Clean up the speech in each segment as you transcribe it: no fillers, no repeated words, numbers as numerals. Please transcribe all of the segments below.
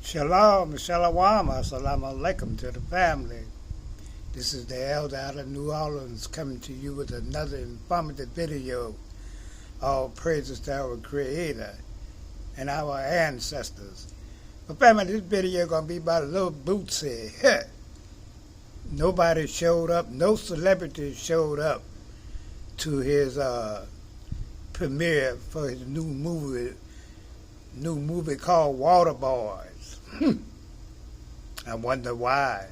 Shalom, shalom, assalamu alaikum to the family. This is the elder out of New Orleans coming to you with another informative video. All praises to our Creator and our ancestors. But family, this video going to be about a little Boosie. Nobody showed up, no celebrities showed up to his premiere for his new movie called Waterboyzs. I wonder why.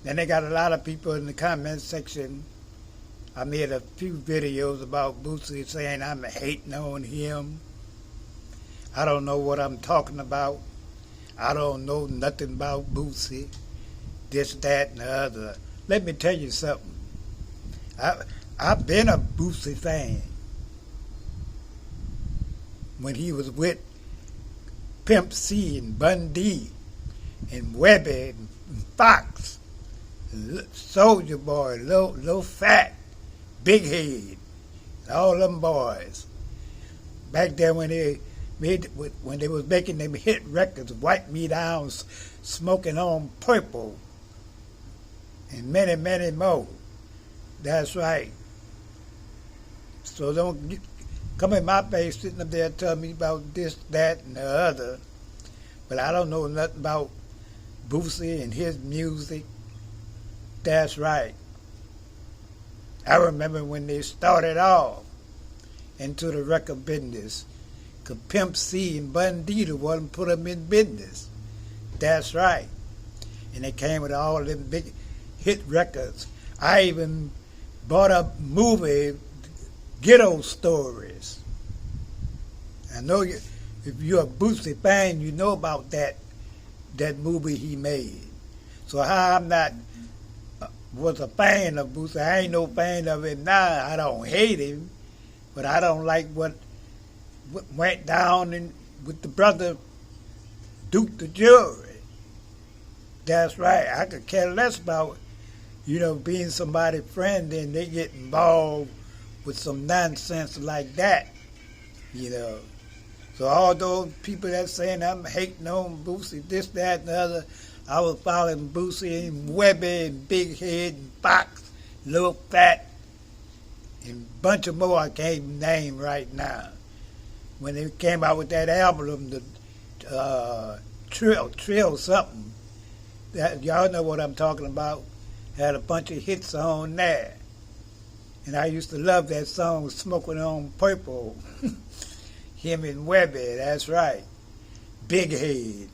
Then they got a lot of people in the comment section. I made a few videos about Boosie saying I'm hating on him. I don't know what I'm talking about. I don't know nothing about Boosie. This, that, and the other. Let me tell you something. I've been a Boosie fan. When he was with Pimp C and Bun D and Webby and Fox, Soldier Boy, Low Fat, Big Head, all them boys. Back then when they was making them hit records, Wipe Me Down, Smoking on Purple, and many, many more. That's right. So don't come in my face sitting up there telling me about this, that, and the other. But I don't know nothing about Boosie and his music. That's right. I remember when they started off into the record business. Cause Pimp C and Bun D the one put them in business. That's right. And they came with all them big hit records. I even bought a movie, Ghetto Stories. I know if you're a Boosie fan, you know about that movie he made. So how I'm not was a fan of Boosie, I ain't no fan of him now. I don't hate him, but I don't like what went down with the brother Duke the Jury. That's right. I could care less about being somebody's friend and they get involved with some nonsense like that, So all those people that saying I'm hating on Boosie, this, that, and the other, I was following Boosie and Webby and Big Head and Fox, Lil Fat, and a bunch of more I can't name right now. When they came out with that album, the Trill something, that y'all know what I'm talking about, had a bunch of hits on there. And I used to love that song, Smoking on Purple. Him and Webby, that's right. Big Head.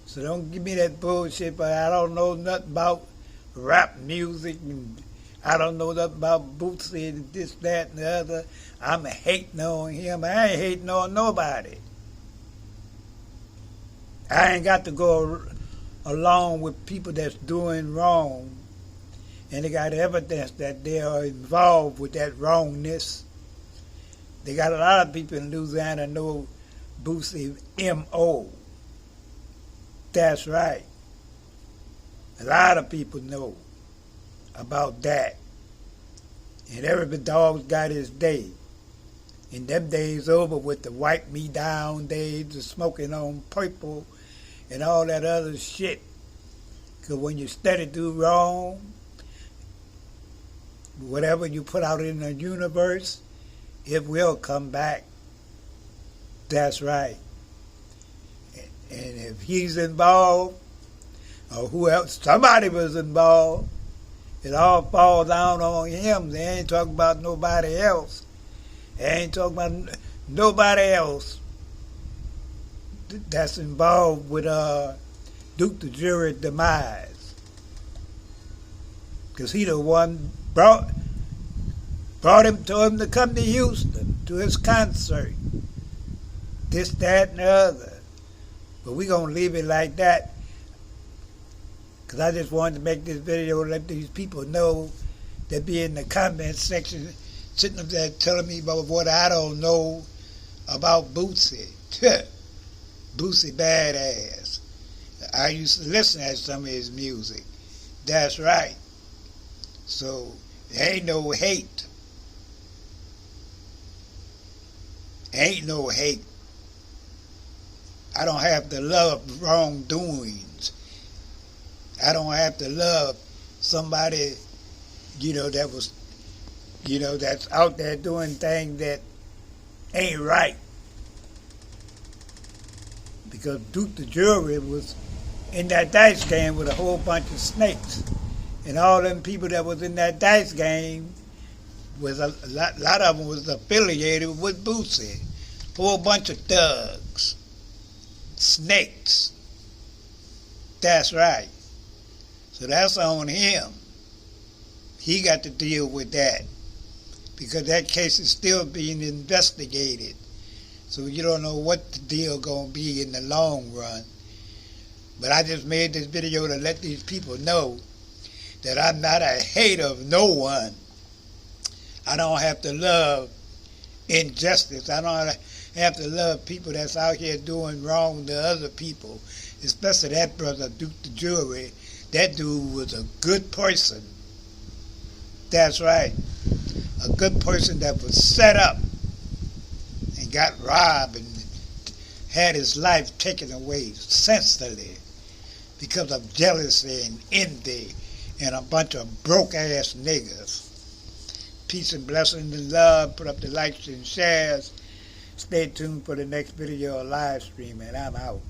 So don't give me that bullshit, but I don't know nothing about rap music, and I don't know nothing about Boosie and this, that, and the other. I'm hating on him. I ain't hating on nobody. I ain't got to go along with people that's doing wrong, and they got evidence that they are involved with that wrongness. They got a lot of people in Louisiana know Boosie M.O. That's right. A lot of people know about that. And every dog's got his day. And them days over with the Wipe Me Down days, the Smoking on Purple, and all that other shit. Because when you steady do wrong, whatever you put out in the universe, it will come back. That's right. And if he's involved, or who else, somebody was involved, it all falls down on him. They ain't talking about nobody else. They ain't talking about nobody else that's involved with Duke the Jury demise. Because he the one brought him to come to Houston to his concert. This, that, and the other. But we going to leave it like that. Because I just wanted to make this video to let these people know that be in the comment section sitting up there telling me about what I don't know about Boosie. Boosie badass. I used to listen to some of his music. That's right. So, there ain't no hate. Ain't no hate. I don't have to love wrongdoings. I don't have to love somebody, that was, that's out there doing things that ain't right. Because Duke the Jury was in that dice game with a whole bunch of snakes. And all them people that was in that dice game, was a lot of them was affiliated with Boosie. Whole bunch of thugs. Snakes. That's right. So that's on him. He got to deal with that. Because that case is still being investigated. So you don't know what the deal going to be in the long run. But I just made this video to let these people know that I'm not a hater of no one. I don't have to love injustice. I don't have to love people that's out here doing wrong to other people. Especially that brother, Duke the Jury. That dude was a good person. That's right. A good person that was set up and got robbed and had his life taken away senselessly because of jealousy and envy and a bunch of broke-ass niggas. Peace and blessings and love. Put up the likes and shares. Stay tuned for the next video or live stream, and I'm out.